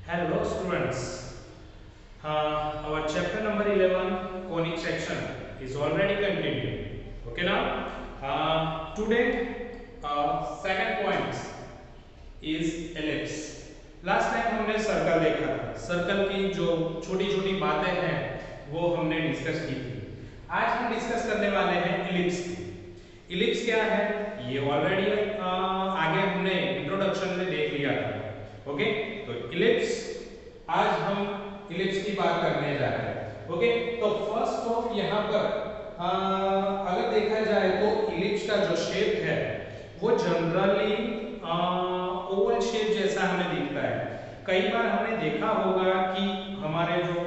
Hello students. Our chapter number 11 conic section is already continued. Okay now. Today second point is ellipse. Last time हमने circle देखा था. Circle की जो छोटी-छोटी बातें हैं वो हमने डिस्कस की थी. आज हम डिस्कस करने वाले हैं इलिप्स की. इलिप्स क्या है ये ऑलरेडी आगे हमने इंट्रोडक्शन में देख लिया था. ओके तो इलिप्स आज हम इलिप्स की बात करने जा रहे हैं. ओके तो फर्स्ट ऑफ यहाँ पर अगर देखा जाए तो इलिप्स का जो शेप है वो जनरली ओवल शेप जैसा हमें दिखता है. कई बार हमने देखा होगा कि हमारे जो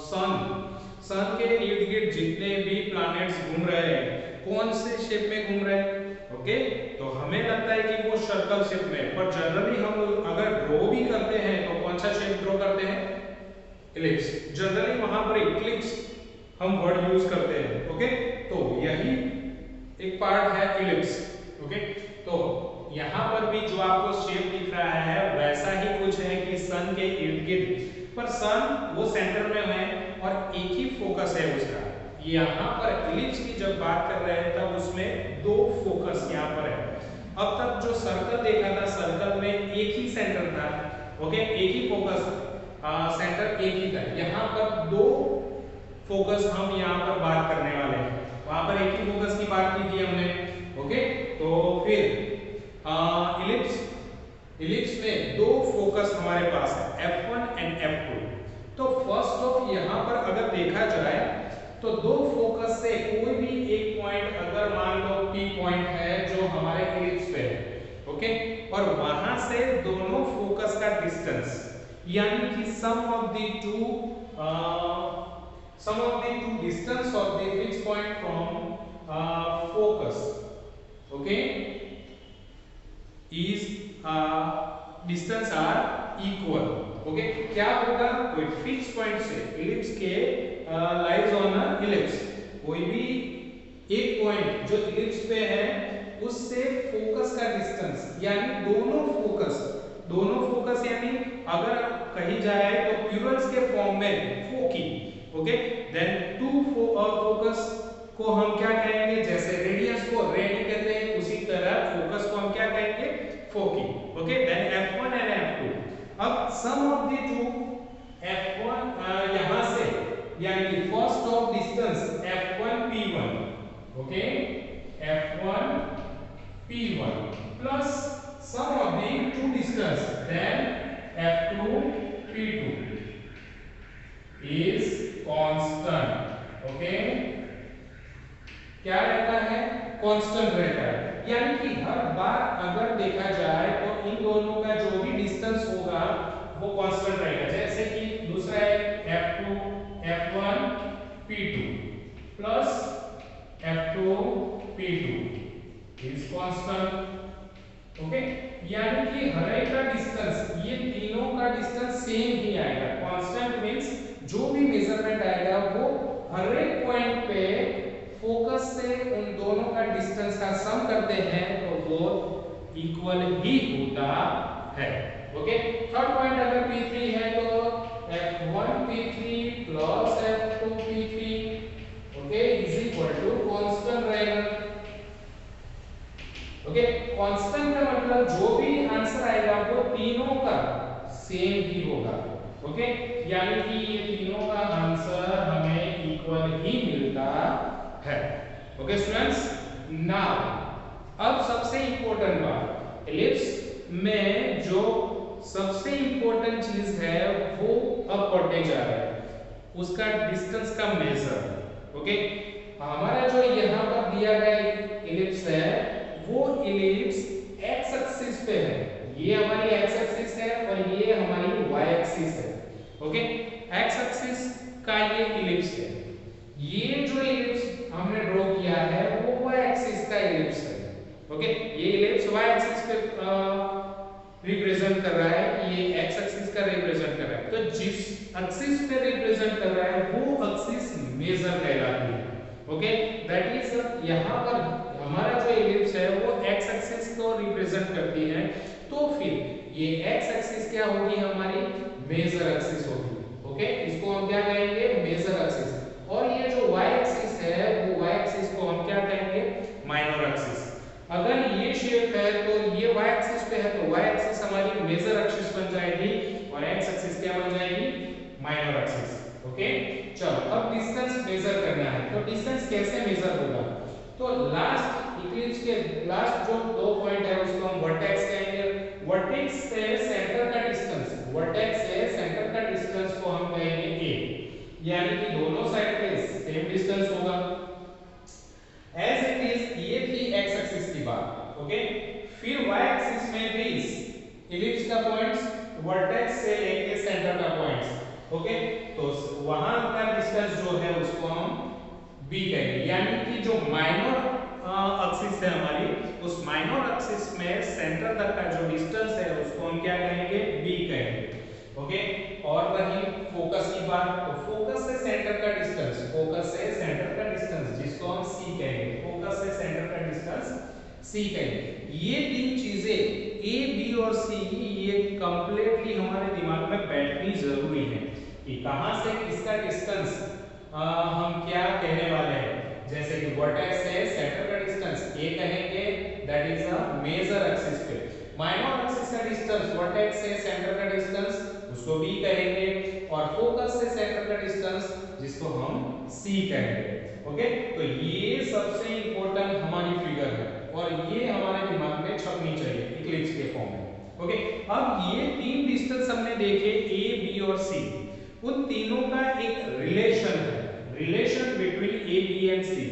सन के इर्द गिर्द जितने भी प्लैनेट्स घूम रहे हैं कौन से शेप में घूम रहे हैं. ओके तो हमें लगता है कि वो सर्कल शेप में, पर जनरली हम अगर ड्रॉ भी करते हैं तो कौन सा शेप ड्रॉ करते हैं इलिप्स. जनरली वहां पर इक्लिप्स हम वर्ड यूज करते हैं. ओके तो यही एक पार्ट है इलिप्स. ओके तो यहाँ पर भी जो आपको शेप दिख रहा है वैसा ही कुछ है कि सन के इर्द गिर्द, पर सन वो सेंटर में है और एक ही फोकस है उसका. यहाँ पर इलिप्स की जब बात कर रहे हैं तब उसमें दो फोकस यहाँ पर है. अब तक जो सर्कल देखा था सर्कल में एक ही सेंटर था. ओके एक ही फोकस सेंटर एक ही था. यहाँ पर दो फोकस हम यहाँ पर बात करने वाले हैं. वहां पर एक ही फोकस की बात की थी हमने. ओके तो फिर इलिप्स में दो फोकस हमारे पास है F1 एंड F2. तो फर्स्ट ऑफ यहाँ पर अगर देखा जाए तो दो फोकस से कोई भी एक पॉइंट अगर मान लो P पॉइंट है जो हमारे इलिप्स पे है. ओके और वहां से दोनों फोकस का डिस्टेंस यानी कि sum of the two distance of the fix point from focus okay is distance are equal. Okay क्या होगा कोई फिक्स पॉइंट से इलिप्स के लाइज ऑन अ इलिप्स कोई भी एक पॉइंट जो इलिप्स पे है उससे फोकस का डिस्टेंस यानी दोनों फोकस यानी अगर कही जाए तो प्लूरल्स के फॉर्म में फोकी. ओके देन टू फोकस को हम क्या कहेंगे जैसे रेडियस को रेडी कहते हैं उसी तरह फोकस को हम क्या कहेंगे फोकी. Okay then F1 and F2. अब सम ऑफ द टू F1 यहां से यानी कि first of distance F1 P1. Okay F1 P1 plus sum of the two distance then F2 P2 is constant. Okay क्या रहता है कांस्टेंट रहता है यानी कि हर बार अगर देखा जाए तो इन दोनों का जो भी डिस्टेंस होगा वो कांस्टेंट रहेगा. जैसे कि दूसरा है F2 F1 P2 plus F2 P2 is constant. Okay यानी कि हर एक का डिस्टेंस ये तीनों का डिस्टेंस सेम ही आएगा. कांस्टेंट मींस जो भी मेजरमेंट आएगा वो हर एक पॉइंट पे फोकस से उन दोनों का डिस्टेंस का सम करते हैं तो वो इक्वल ही होता है. ओके थर्ड पॉइंट अगर P3 है तो F1 P3 plus F2 P3 okay is equal to constant रहेगा. ओके कांस्टेंट का मतलब जो भी आंसर आएगा वो तीनों का सेम ही होगा. ओके यानी कि ये तीनों का आंसर हमें इक्वल ही मिलता है. ओके स्टूडेंट्स नाउ अब सबसे इंपॉर्टेंट बात इलिप्स में जो सबसे इंपॉर्टेंट चीज है वो अब पढ़ने जा रहे हैं उसका डिस्टेंस का मेजर. ओके हमारा जो यहाँ पर दिया गया इलिप्स है वो इलिप्स एक्स एक्सिस पे है. ये हमारी एक्स एक्सिस है और ये हमारी वाई एक्सिस है. ओके एक्स एक्सिस का ये इलिप्स है. ये जो इलिप्स हमने ड्रॉ किया है वो वाई एक्सिस का इलिप्स है. ओके ये इलिप्स वाई एक्सिस पे रिप्रेजेंट कर रहा है ये एक्स एक्सिस का रिप्रेजेंट कर रहा है. तो जिस एक्सिस पे रिप्रेजेंट कर रहा है वो एक्सिस मेजर कहलाती है. ओके दैट इज यहाँ पर हमारा जो इलिप्स है वो एक्स एक्सिस को रिप्रेजेंट करती है. तो फिर ये x एक्सिस क्या होगी हमारी मेजर एक्सिस होगी। ओके, इसको हम क्या कहेंगे मेजर एक्सिस। और ये जो y एक्सिस है वो y एक्सिस को हम क्या कहेंगे माइनर एक्सिस। अगर ये शेप है तो ये y एक्सिस पे है तो y एक्सिस हमारी मेजर एक्सिस बन जाएगी और x एक्सिस क्या बन जाएगी माइनर एक्सिस। ओके, चलो अब डिस्टेंस मेजर करना है। तो डिस्टेंस कैसे मेजर होगा? तो लास्ट इक्लिप्स के लास्ट जो दो पॉइंट है उसको हम वर्टेक्स कहेंगे। वर्टेक्स से सेंटर का डिस्टेंस, वर्टेक्स से सेंटर का डिस्टेंस को हम कहेंगे a, यानी कि दोनों साइड पे सेम डिस्टेंस होगा। एज इट इज ये थी x एक्सिस की बात। ओके, फिर y एक्सिस में भी इलिप्स का पॉइंट्स वर्टेक्स से लेके सेंटर का पॉइंट्स। ओके, तो वहां का डिस्टेंस जो है उसको हम b कहेंगे, यानी कि जो माइनर एक्सिस है हमारी, उस माइनर एक्सिस में सेंटर तक का जो डिस्टेंस है उसको हम क्या कहेंगे b कहेंगे। ओके, और रही फोकस की बात, तो फोकस से सेंटर का डिस्टेंस, फोकस से सेंटर का डिस्टेंस जिसको हम c कहेंगे, फोकस से सेंटर का डिस्टेंस c कहेंगे। ये तीन चीजें a b और c ये कंप्लीटली हमारे दिमाग में बैठनी जरूरी है कि कहां से किसका डिस्टेंस हम क्या कहने वाले हैं। जैसे कि वर्टेक्स से सेंटर का डिस्टेंस a कहेंगे, that is a major axis पे। माइनर एक्सिस का डिस्टेंस वर्टेक्स से सेंटर का डिस्टेंस उसको b कहेंगे, और फोकस से सेंटर का डिस्टेंस जिसको हम c कहेंगे। ओके, तो ये सबसे इंपॉर्टेंट हमारी फिगर है और ये हमारे दिमाग में छपनी चाहिए इक्लिप्स के फॉर्म में। ओके, अब ये तीन डिस्टेंस हमने देखे a b और c, उन तीनों का एक रिलेशन है, relation between a b and c।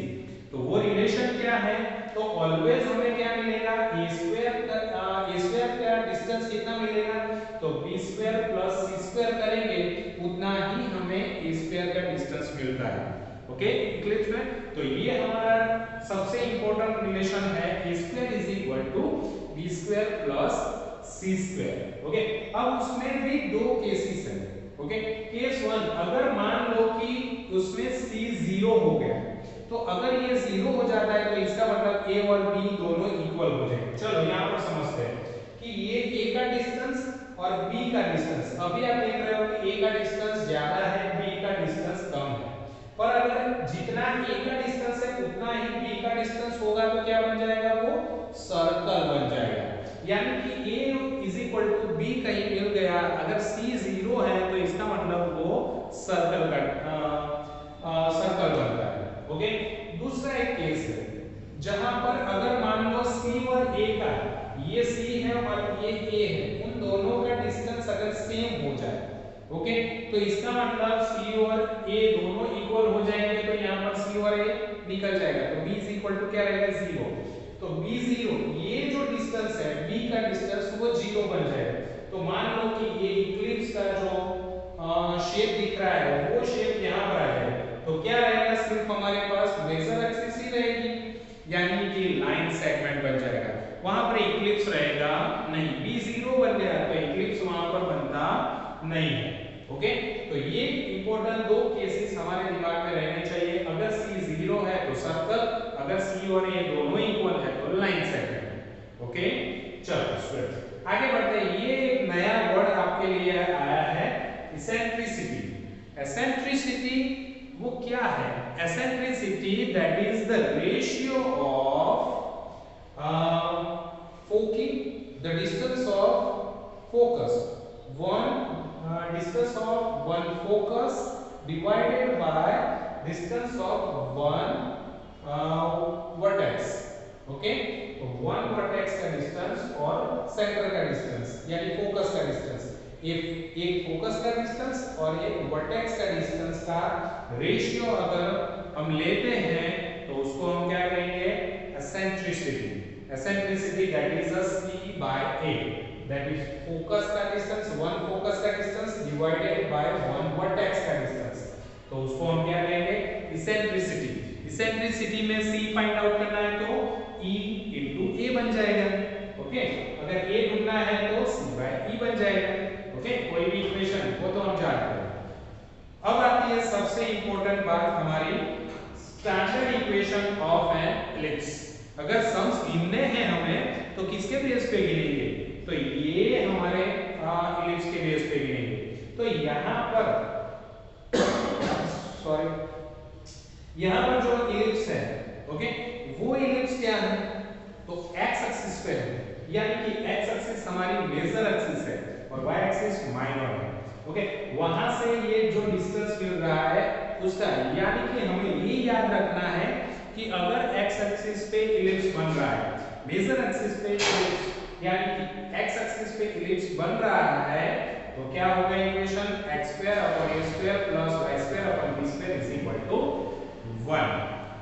तो वो रिलेशन क्या है? तो ऑलवेज हमें क्या मिलेगा a स्क्वायर का डिस्टेंस कितना मिलेगा? तो b square plus c square करेंगे उतना ही हमें a स्क्वायर का डिस्टेंस मिलता है। ओके, इक्लिप्स में तो ये हमारा सबसे इंपॉर्टेंट रिलेशन है a square is equal to b square plus c square. Okay, अब उसमें भी दो केसेस हैं। ओके, केस 1, अगर मान लो कि उसमें c 0 हो गया, तो अगर ये 0 हो जाता है तो इसका मतलब a और b दोनों इक्वल हो जाएंगे। चलो यहां पर समझते हैं कि ये a का डिस्टेंस और b का डिस्टेंस, अभी आप देख रहे हो कि a का डिस्टेंस ज्यादा है, b का डिस्टेंस कम है, पर अगर जितना a का डिस्टेंस है उतना ही b का डिस्टेंस होगा तो क्या बन जाएगा? वो सर्कल बन जाएगा। यानी कि a is equal to b कहीं मिल गया, अगर c 0 है तो इसका मतलब वो सर्कल बनता है। ओके, दूसरा एक केस है जहां पर अगर मान लो c और a का, ये c है और ये a है, उन दोनों का डिस्टेंस अगर सेम हो जाए, ओके, तो इसका मतलब c और a दोनों इक्वल हो जाएंगे, तो यहां पर c और a निकल जाएगा, तो b इज इक्वल टू क्या रहेगा 0। तो b0, ये जो डिस्टेंस है b का डिस्टेंस वो 0 बन जाएगा। तो मान लो कि ये इक्लिप्स का जो शेप दिख रहा है वो शेप यहां पर आ जाएगा, तो क्या रहेगा? सिर्फ हमारे पास मेजर एक्सिस ही रहेगी, यानी कि लाइन सेगमेंट बन जाएगा, वहां पर इक्लिप्स रहेगा नहीं। b0 बन गया तो इक्लिप्स वहां पर बनता नहीं है। ओके, तो ये इंपॉर्टेंट दो केसेस हमारे दिमाग में रहने चाहिए। अगर c 0 है तो सर्कल, अगर c और a दोनों इक्वल है तो लाइन सेगमेंट। ओके, चलो स्टूडेंट्स आगे बढ़ते हैं। ये एक नया वर्ड आपके लिए आया है, एसेंट्रिसिटी। एसेंट्रिसिटी वो क्या है? Eccentricity that is the ratio of फोकिंग, the distance of focus, distance of one focus divided by distance of one vertex। Okay, तो वन वर्टेक्स का डिस्टेंस और सेंटर का डिस्टेंस यानी फोकस का डिस्टेंस, एक फोकस का डिस्टेंस और एक वर्टेक्स का डिस्टेंस का रेशियो अगर हम लेते हैं तो उसको हम क्या कहेंगे? Eccentricity. Eccentricity that is c by a, that is focus का डिस्टेंस, वन फोकस का distance divided by one vertex का डिस्टेंस, तो उसको हम क्या कहेंगे? इसेंट्रिसिटी। इसेंट्रिसिटी में c फाइंड आउट करना है तो e into a बन जाएगा। ओके, अगर a ढूंढना है तो c by e बन जाएगा। ओके, कोई भी इक्वेशन वो तो हम जानते हैं। अब आती है सबसे इंपॉर्टेंट बात हमारी, standard equation of an ellipse. अगर सम्स गिनने हैं हमें तो किसके बेस पे गिनेंगे? तो ये हमारे इलिप्स के बेस पे गिनेंगे। तो यहाँ पर सॉरी, यहाँ पर जो इलिप्स है, ओके, वो इलिप्स क्या है, तो एक्स एक्सिस पे है, यानी कि एक्स एक्सिस हमारी मेजर एक्सिस है और वाई एक्सिस माइनर है। ओके, वहां से ये जो डिस्टेंस मिल रहा है उसका, यानी कि हमें ये याद रखना है कि अगर एक्स एक्सिस पे इलिप्स बन रहा है, मेजर एक्सिस पे इलिप्स, यानी कि एक्स एक्सिस पे इलिप्स बन रहा है, तो क्या होगा equation, x square upon a square plus y square upon b square is equal to 1।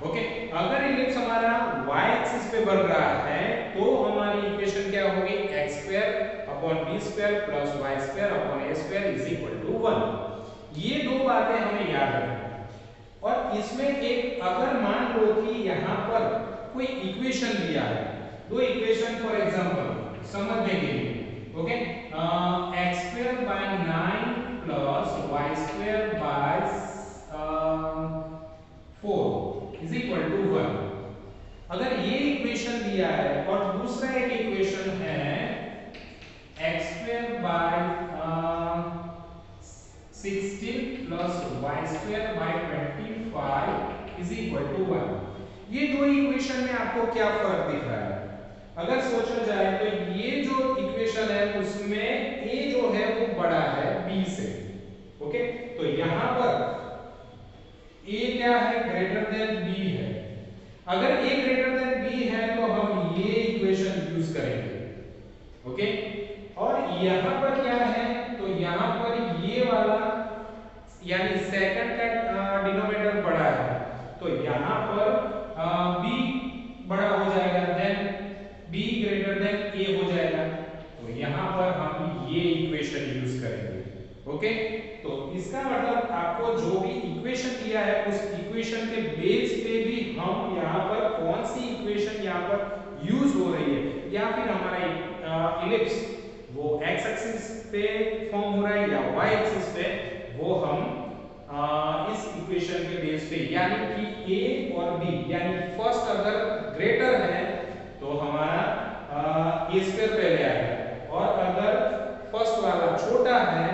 Okay, अगर इलिप्स हमारा y एक्सिस पे बढ़ रहा है तो हमारी इक्वेशन क्या होगी, x square upon b square plus y square upon a square is equal to 1। ये दो बातें हमें याद रखनी। और इसमें एक, अगर मान लो कि यहाँ पर कोई इक्वेशन दिया है, दो इक्वेशन फॉर एग्जांपल समझने के लिए, okay, x square by 9 plus y square by 4 is equal to 1। अगर ये इक्वेशन दिया है और दूसरा एक इक्वेशन है x square by 16 plus y square by 25 is equal to 1, ये दो इक्वेशन में आपको क्या फर्क दिख रहा है? अगर सोचा जाए तो ये जो इक्वेशन है उसमें a जो है वो बड़ा है b से, ओके, तो यहां पर a क्या है, ग्रेटर देन b है। अगर a ग्रेटर देन b है तो हम ये इक्वेशन यूज करेंगे, ओके, और यहां पर क्या है, तो यहां पर ये वाला यानी सेकंड का डिनोमिनेटर बड़ा है, तो यहां पर b बड़ा हो जाएगा, then b greater than a हो जाएगा, तो यहां पर हम ये इक्वेशन यूज करेंगे। ओके, तो इसका मतलब आपको जो भी इक्वेशन दिया है उस इक्वेशन के बेस पे भी हम यहां पर कौन सी इक्वेशन यहां पर यूज हो रही है, या फिर हमारा इलिप्स वो x एक्सिस पे फॉर्म हो रहा है या y एक्सिस पे, वो हम इस इक्वेशन के बेस पे, यानी कि a और b, यानी फर्स्ट अगर ग्रेटर है तो हमारा a स्क्वायर पहले आएगा, और अगर फर्स्ट वाला छोटा है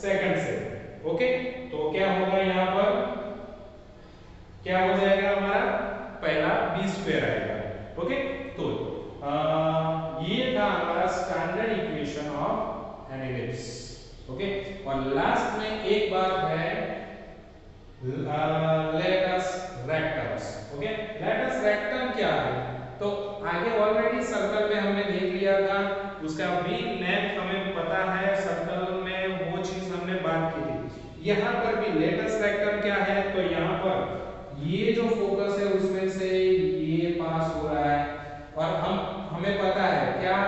सेकंड से, ओके, तो क्या होगा, यहां पर क्या हो जाएगा, हमारा पहला b स्क्वायर आएगा। ओके, तो ये था हमारा standard equation of an ellipse. Okay, और लास्ट में एक बात है, latus rectums. Okay, latus rectum क्या है, तो आगे ऑलरेडी सर्कल में हमने देख लिया था, उसका मेन लेंथ हमें पता है, सर्कल में वो चीज हमने बात की थी। यहाँ पर भी लेटस रेक्टम क्या है, तो यहाँ पर ये जो फोकस है उसमें से ये पास हो रहा है, और हमें पता है क्या,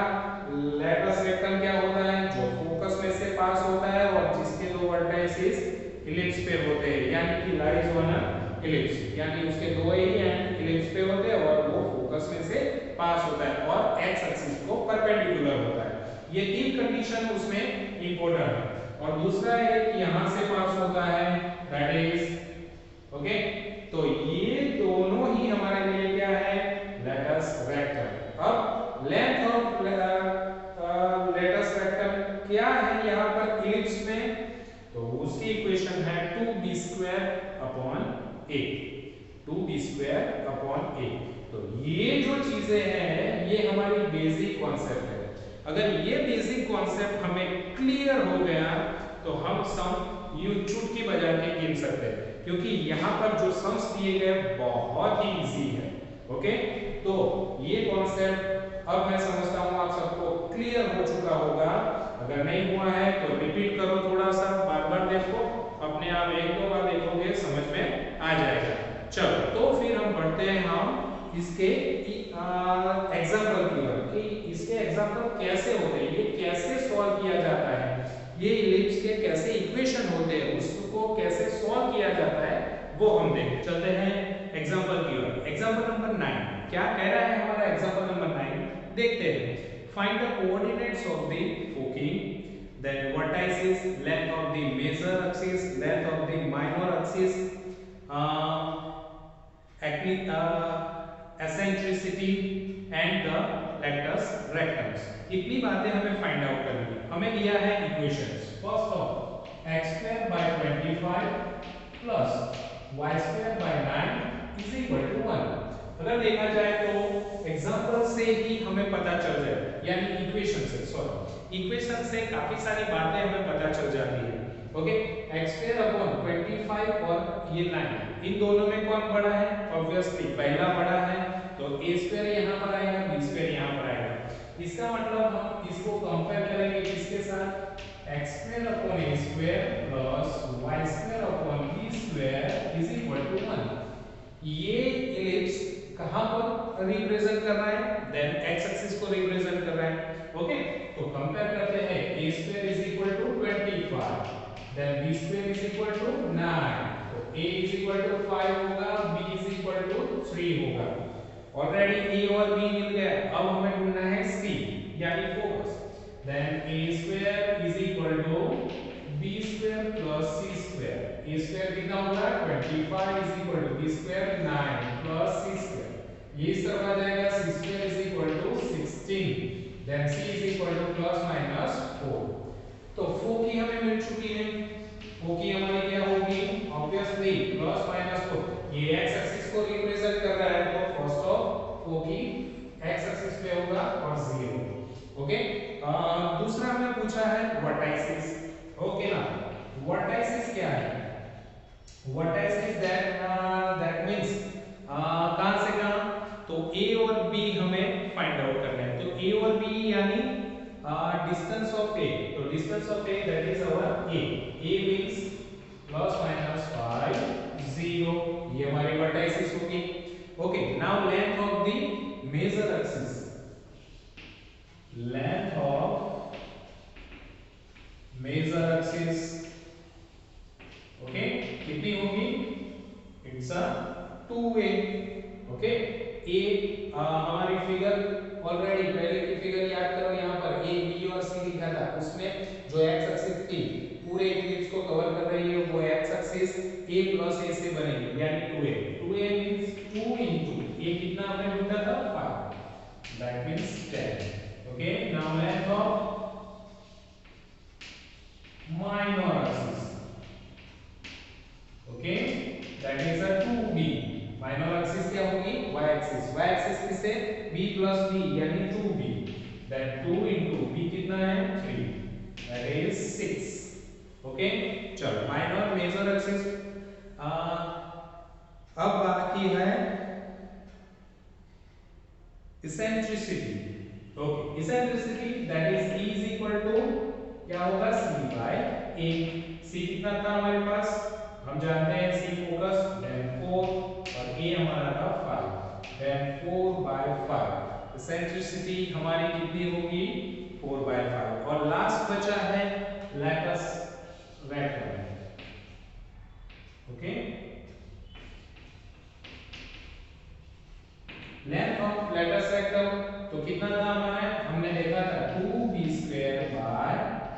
लेटस रेक्टम क्या होता है, जो फोकस में से पास होता है और जिसके दो वर्टाइसेस इलिप्स पे होते हैं, यानी कि लाइज ऑन इलिप्स, यानी उसके दो ही एंड इलिप्स पे होते हैं और वो फोकस में से पास होता है और एक्स एक्सिस को परपेंडिकुलर होता है। ये तीन कंडीशन उसमें इंपॉर्टेंट है। और दूसरा है कि यहां से पास होता है, दैट इज ओके, तो ये दोनों ही हमारे लिए क्या है, लेटस रेक्टम। अब लेंथ ऑफ लेटस रेक्टम क्या है यहाँ पर इलिप्स में, तो उसकी इक्वेशन है 2b square upon a, 2b square upon a। तो ये जो चीजें हैं ये हमारी बेसिक कॉन्सेप्ट है। अगर ये बेसिक कॉन्सेप्ट हमें क्लियर हो गया तो हम सम यूं चुटकी बजा के गिन सकते हैं, क्योंकि यहाँ पर जो सम्स दिए गए बहुत ही इजी है। ओके, तो ये कॉन्सेप्ट अब मैं समझता हूँ आप सबको क्लियर हो चुका होगा। अगर नहीं हुआ है तो रिपीट करो, थोड़ा सा बार बार देखो, अपने आप एक दो बार देखोगे समझ में आ जाएगा। चलो, तो फिर हम बढ़ते हैं हम इसके एग्जाम्पल की ओर, कि इसके एग्जाम्पल कैसे होते हैं, ये कैसे सॉल्व किया जाता है, ये इलिप्स के कैसे इक्वेशन होते हैं, उसको कैसे सॉल्व किया जाता है, वो हम देखें। चलते हैं एग्जाम्पल की ओर। एग्जाम्पल नंबर 9 क्या कह रहा है हमारा एग्जाम्पल नंबर 9, देखते हैं। Find the coordinates of the foci, then vertices, length of the major axis, length of the minor axis, eccentricity and the latus rectums. इतनी बातें हमें फाइंड आउट करनी है। हमें दिया है equations. First of x² by 25 plus y² by 9 is equal to 1। अगर देखा जाए तो एग्जांपल से ही हमें पता चल जाए, यानी इक्वेशन से, सॉरी इक्वेशन से काफी सारी बातें हमें पता चल जाती है। ओके, x² upon 25 और ये 9, इन दोनों में कौन बड़ा है? ऑब्वियसली पहला बड़ा है, तो a² यहाँ पर आएगा, b² यहाँ पर आएगा। इसका मतलब हम इसको कंपेयर करेंगे किसके साथ? x² upon a² plus y² upon b² is equal to 1। ये इलिप्स कहां पर रिप्रेजेंट कर रहा है? देन x एक्सिस को रिप्रेजेंट कर रहा है। ओके, तो कंपेयर करते हैं। a² is equal to 25, then b² is equal to 9, तो a is equal to 5 होगा, b is equal to 3 होगा। ऑलरेडी a और b मिल गया, अब हमें ढूंढना है c, यानी focus. Then a² is equal to b² plus c²। a² कितना होगा? 25 is equal to b² 9 plus c²। ये इस तरफ आ जाएगा, c² is equal to 16, then c is equal to plus minus 4। तो फोकी हमें मिल चुकी है। फोकी हमारी क्या होगी? Obviously plus minus 4। ये x एक्सिस को रिप्रेजेंट कर रहा है, तो first of foci x axis पे होगा और 0। ओके, दूसरा हमें पूछा है वर्टाइसिस। ओके ना, वर्टाइसिस क्या है? वर्टाइसिस दैट मींस कहां से कहां? तो a और b हमें फाइंड आउट करना है। तो a और b यानी डिस्टेंस ऑफ a, तो distance of a that is our a means plus minus 5 0, ये हमारी वर्टाइसिस होगी। Okay, now length of the major axis, length of major axis, okay, कितनी होगी? It's a 2a। Okay, a हमारी figure already पहले की figure याद करो, यहाँ पर a b और c लिखा था, उसमें जो x एक्सिस थी पूरे इलिप्स को कवर कर रही है, वो x axis a plus a से बनेगी, यानी 2a। 2a means 2 into a कितना हमने ढूंढा था? 5, that means 10। Okay, now length of minor axis, okay, that is a 2b। minor axis क्या होगी? y axis। y axis किससे? b plus b यानी 2b, that 2 into b कितना है? 3, that is 6। ओके, चलो माइनर मेजर एक्सिस। अब बाकी है eccentricity. Okay, eccentricity that is e is equal to क्या होगा? c by a। c कितना था हमारे पास? हम जानते हैं c फोकस, देन 4 और a हमारा था 5, देन 4 by 5। इसेंट्रिसिटी हमारी कितनी होगी? 4 by 5। और लास्ट बचा है latus rectum. Okay, length of latus rectum तो कितना था हमारा? हमने देखा था 2b² by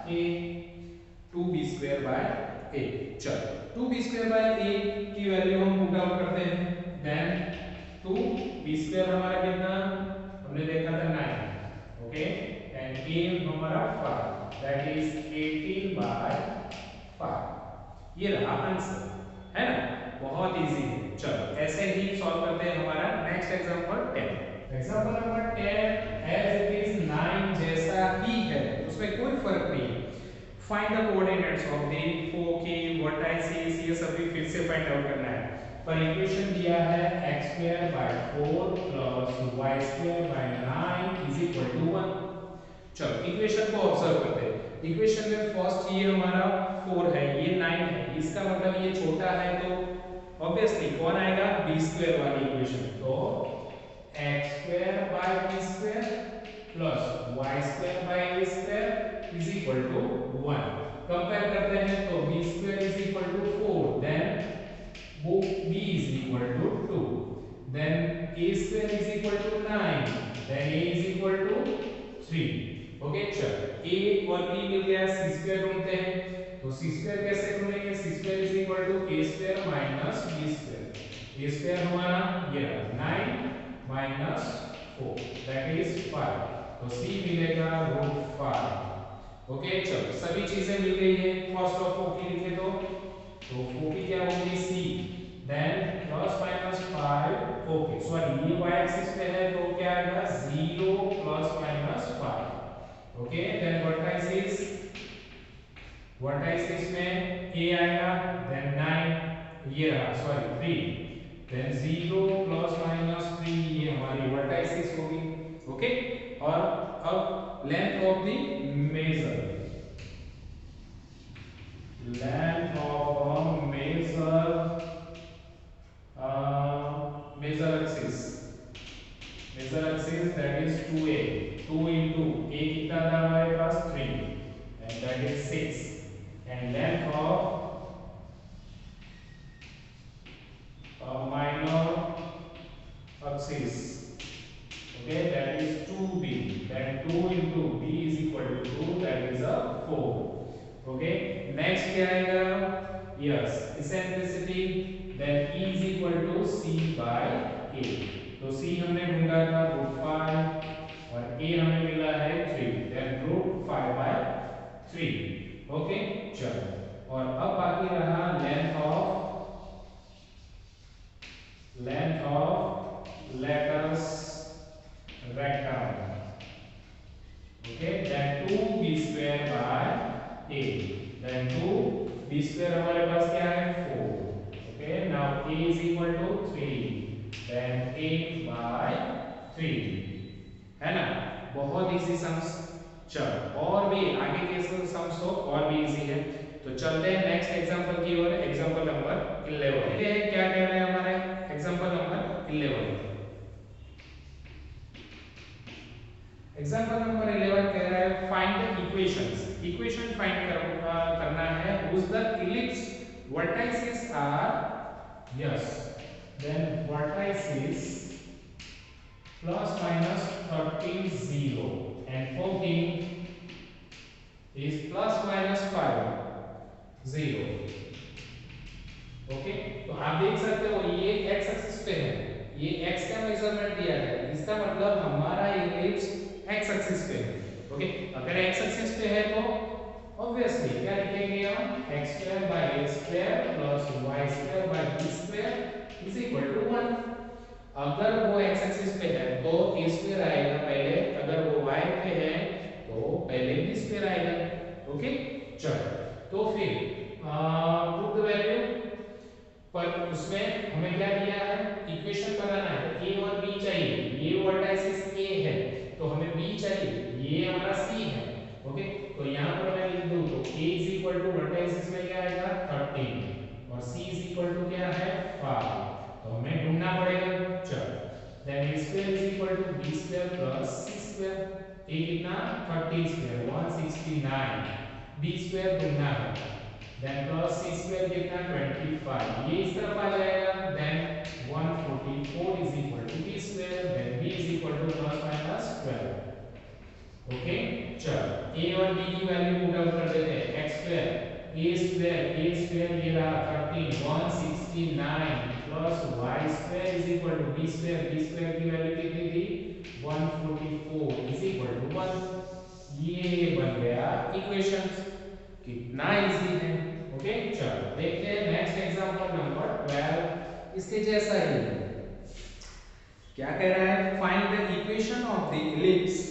a, 2b² by a। चलो 2b² by a की वैल्यू हम पुट आउट करते हैं, देन 2b² हमारा कितना? हमने देखा था 9। ओके, एंड a हमारा 5, दैट इज 18 by 5। ये रहा आंसर, है ना? बहुत इजी है। चलो ऐसे ही सॉल्व करते हैं हमारा next example 10। Example number 10 as it is 9 जैसा ही है, उसमें कोई फर्क नहीं है। Find the coordinates of the foci vertices, ये सभी फिर से फाइंड आउट करना है। पर इक्वेशन दिया है x² by 4 plus y² by 9 is equal to 1। चलो इक्वेशन को ऑब्जर्व करते हैं। इक्वेशन में फर्स्ट ये हमारा 4 है, ये 9 है, इसका मतलब ये छोटा है, तो ऑब्वियसली कौन आएगा? b² वाली इक्वेशन। तो x² by b² plus y² by a² is equal to 1। Compare करते हैं तो b² is equal to 4, then b is equal to 2, then a² is equal to 9, then a is equal to 3। Okay, चलो a और b मिल गया, c² ढूंढते हैं। तो c² कैसे ढूंढेंगे? c² is equal to a² minus b²। a² हमारा ये रहा 9 minus 4 दैट इज 5। तो c मिलेगा √5। ओके चलो सभी चीजें मिल गई है। फर्स्ट ऑफ फोकी लिखे तो फोकी क्या होगी c, then plus minus 5 okay sorry ये y एक्सिस पे है तो क्या आएगा 0 plus minus 5। Okay then vertices में a आएगा, देन 9 ये रहा सॉरी 3, देन 0 प्लस माइनस 3 ये हमारी वर्टाइसिस होगी। ओके और अब length of the major, length of a major axis that is 2a, 2 into a कितना था हमारे पास 3 and that is 6 and length of minor axis okay that is 2b, then 2 into b is equal to 2 that is a 4। okay next क्या आएगा, yes eccentricity, then e is equal to c by a। तो c हमने ढूंढा था √5 और a हमें मिला है 3, then √5 by 3। ओके चलो और अब बाकी रहा length of latus rectum. Okay then 2b² by a, then 2b² हमारे पास क्या है 4। Okay now a is equal to 3, then 8 by 3 है ना। बहुत इजी सम्स। चलो और भी आगे के सम्स तो और भी इजी है। तो चलते हैं नेक्स्ट एग्जांपल की ओर, एग्जांपल नंबर 11। ये क्या कह रहे हैं हमारे एग्जांपल नंबर 11। एग्जांपल नंबर 11 कह रहा है find the equations. Equation find करना है whose the ellipse vertices are yes then vertices plus minus 13 0 and 14 is plus minus 5 0। Okay तो आप देख सकते हो ये x एक्सिस पे है, ये x का मेजरमेंट दिया है, इसका मतलब हमारा इलिप्स x एक्सिस पे है। ओके अगर x एक्सिस पे है तो ऑब्वियसली क्या लिखेंगे हम x² by a² plus y² by b² is equal to 1। अगर वो x एक्सिस पे है तो a² आएगा पहले, अगर वो y पे है तो पहले b² आएगा। ओके चलो तो फिर पुट द वैल्यू, पर उसमें हमें क्या दिया है इक्वेशन बनाना है तो a और b चाहिए। ये वर्टाइसिस a है तो हमें b चाहिए, ये हमारा c है। ओके तो यहां पर मैं लिख दूं तो a is equal to vertices में क्या आएगा 13 और c is equal to क्या है 5। तो हमें ढूंढना पड़ेगा। चलो then a² is equal to b² plus c²। a कितना 13² 169, b² ढूंढना है, then plus c² कितना 25, ये इस तरफ आ जाएगा, then 144 is equal to b², then b is equal to plus minus 12। Okay चलो a और b की वैल्यू पुट आउट कर देते हैं। x² a² ये रहा 13 169 plus y² is equal to b² की वैल्यू कितनी थी 144 is equal to 1। ये बन गया इक्वेशन। कितना इजी है। ओके चलो देखते हैं नेक्स्ट एग्जांपल नंबर 12। इसके जैसा ही क्या कह रहा है find the equation of the ellipse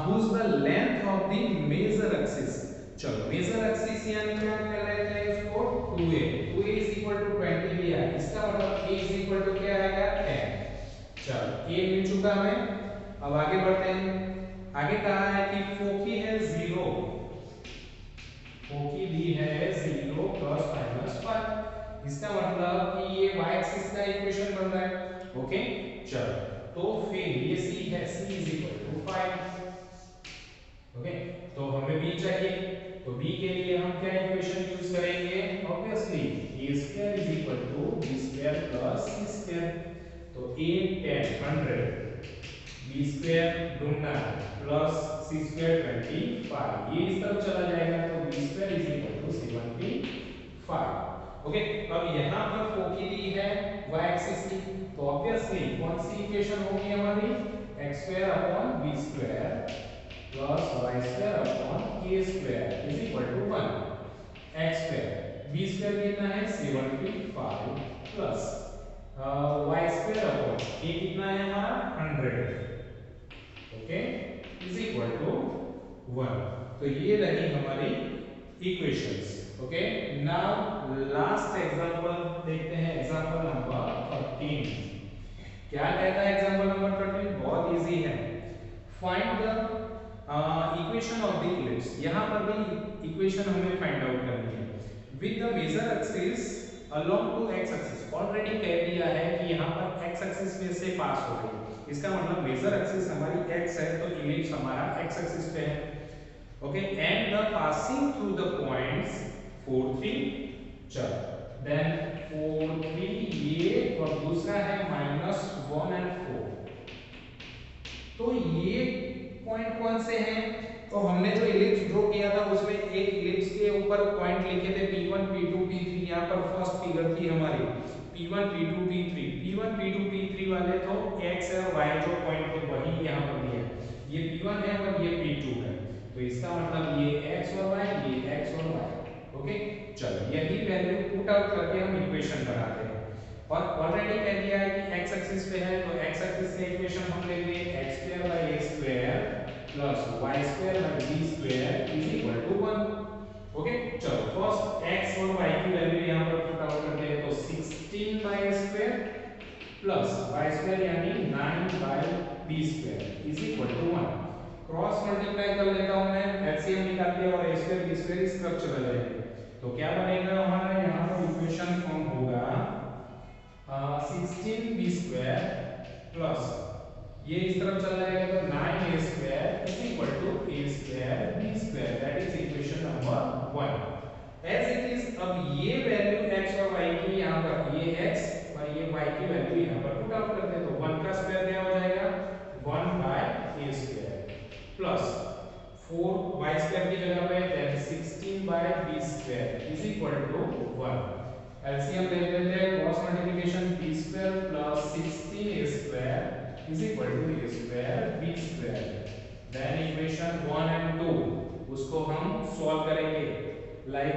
whose the length of the major axis। चलो मेजर एक्सिस यानी क्या कर रहे थे इसको 2a is equal to 20 लिया, इसका मतलब a is equal to क्या आएगा 10। चलो a मिल चुका हमें, अब आगे बढ़ते हैं। आगे कहा है कि फोकी है 0, फोकी दी है 0 प्लस माइनस 5, इसका मतलब कि ये y एक्सिस का इक्वेशन बन रहा है। ओके चलो तो फिर ये c है, c is equal to 5। Okay तो हमें b चाहिए, तो b के लिए हम क्या इक्वेशन यूज करेंगे obviously a² is equal to b² plus c²। तो 8 10 100 b² ढूंढना प्लस c² 25, ये इस तरफ चला जाएगा तो b² is equal to 75। Okay, अब यहाँ पर फोर की दी है y एक्सिस की, तो ऑब्वियसली कौन सी इक्वेशन होगी हमारी, x square upon b square plus y square upon a square is equal to 1। x square b square कितना है 75 plus y square upon a कितना है हमारा 100, ओके, इज इक्वल टू 1। तो ये रही हमारी equations. Okay, now last example देखते हैं, एग्जांपल नंबर 13। क्या कहता है एग्जांपल नंबर 13? बहुत इजी है। Find the equation of the ellipse. यहां पर भी इक्वेशन हमें फाइंड आउट करनी है with the major axis along to x axis. Already कह दिया है कि यहां पर एक्स एक्सिस में से पास हो रही है, इसका मतलब मेजर एक्सिस हमारी x है, तो इलिप्स हमारा x एक्सिस पे है। Okay, and the passing through the points 4 3, चल देन 4 3 ये, और दूसरा है -1 एंड 4। तो ये पॉइंट कौन से हैं? तो हमने जो इलिप्स ड्रॉ किया था उसमें एक इलिप्स के ऊपर पॉइंट लिखे थे P1 P2 P3। यहाँ पर फर्स्ट फिगर थी हमारी P1 P2 P3। P1 P2 P3 वाले तो x और y जो पॉइंट थे वही यहाँ पर दिए हैं। ये P1 है और ये P2 है, तो इसका मतलब ये x और y, ये x और y। ओके, चलो यही वैल्यू पुट आउट करके हम इक्वेशन बनाते हैं। और ऑलरेडी कह दिया है कि x एक्सिस पे है, तो x एक्सिस से इक्वेशन हम लेंगे x square by a square plus y square by b square is equal to 1। Okay, चलो फर्स्ट x और y की वैल्यू यहां पर पुट आउट करते हैं, तो 16 बाय a square plus y square यानी 9 बाय b square is equal to 1। Cross multiply कर लेता हूं मैं, एलसीएम निकाल के, और a स्क्वायर b स्क्वायर इस तरफ चला जाएगा, तो क्या बनेगा हमारा यहाँ पर इक्वेशन फॉर्म होगा 16b स्क्वायर प्लस ये इस तरफ चला जाएगा तो 9a square is equal to a square b square, that is equation number 1 as it is. अब ये वैल्यू x और y की यहाँ पर, ये x और ये y की वैल्यू यहाँ पर पुट आउट करते हैं, तो 1 का स्क्वायर क्या हो जाएगा 1 by a square plus 4 y square की जगह पे then 16 by b square is equal to 1। LCM ले लेते हैं, cross multiplication b square plus 16a square is equal to a square b square. Then equation 1 and 2 उसको हम solve करेंगे like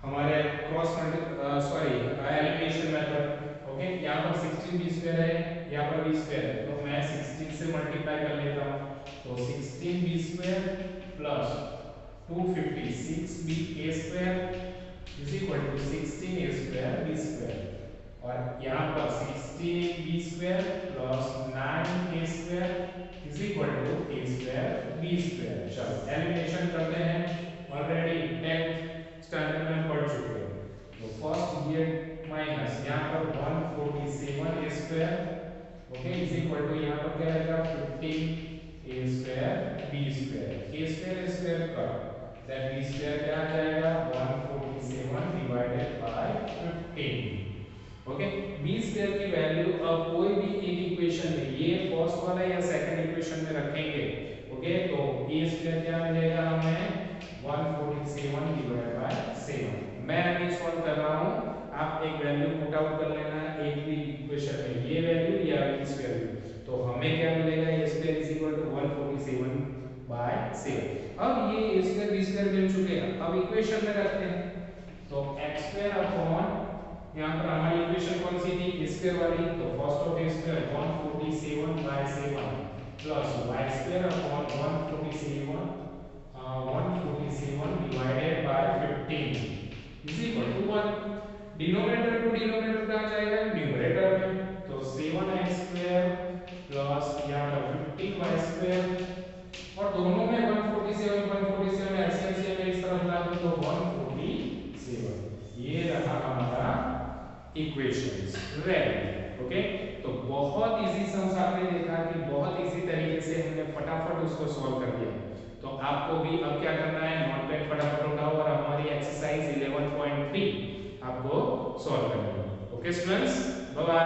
हमारे क्रॉस एलिमिनेशन मेथड। ओके, यहाँ पर 16b square है, यहाँ पर b स्क्वायर है, तो मैं 16 से मल्टीप्लाई कर लेता हूँ, तो 16b square plus 256b a square is equal to 16a square b square, और यहाँ पर 16b square plus 9a square is equal to a square b square. चलो एलिमिनेशन करते हैं, ऑलरेडी 10th स्टैंडर्ड में पढ़ चुके हैं। तो फर्स्ट ये माइनस यहाँ पर 147a square, okay, is equal to यहाँ पर क्या आएगा 15a square b square, a square square का दैट b स्क्वायर क्या आ जाएगा 147 divided by 15। Okay, b square की वैल्यू अब कोई भी एक इक्वेशन में, ये फर्स्ट वाला या सेकंड इक्वेशन में रखेंगे। ओके, तो a स्क्वायर क्या मिलेगा हमें 147 डिवाइडेड बाय 7। मैं अभी सॉल्व कर रहा हूं, आप एक वैल्यू पुट आउट कर लेना एक भी इक्वेशन में, ये वैल्यू या इस वैल्यू, तो हमें क्या मिलेगा a square is equal to 147 by 7। अब ये a स्क्वायर b स्क्वायर मिल चुके हैं, अब इक्वेशन में रखते हैं, तो x स्क्वायर अपॉन यहाँ पर हमारी इक्वेशन कौन सी थी a स्क्वायर वाली, तो first of a square 147 by 7 plus y square upon 147 divided by 15 is equal to 1। Denominator to denominator कहाँ जाएगा न्यूमरेटर में, तो 7x स्क्वायर प्लस यहाँ पर 15y स्क्वायर, और दोनों में 147 एलसीएम में इस तरफ ला दो तो 147। ये रहा हमारा इक्वेशंस रेडी। ओके, तो बहुत इजी सम्स आपने देखा कि बहुत इजी तरीके से हमने फटाफट उसको सॉल्व कर दिया। तो आपको भी अब क्या करना है, नोटपैड फटाफट उठाओ और हमारी एक्सरसाइज 11.3 आपको सॉल्व करनी है। Okay students, bye bye.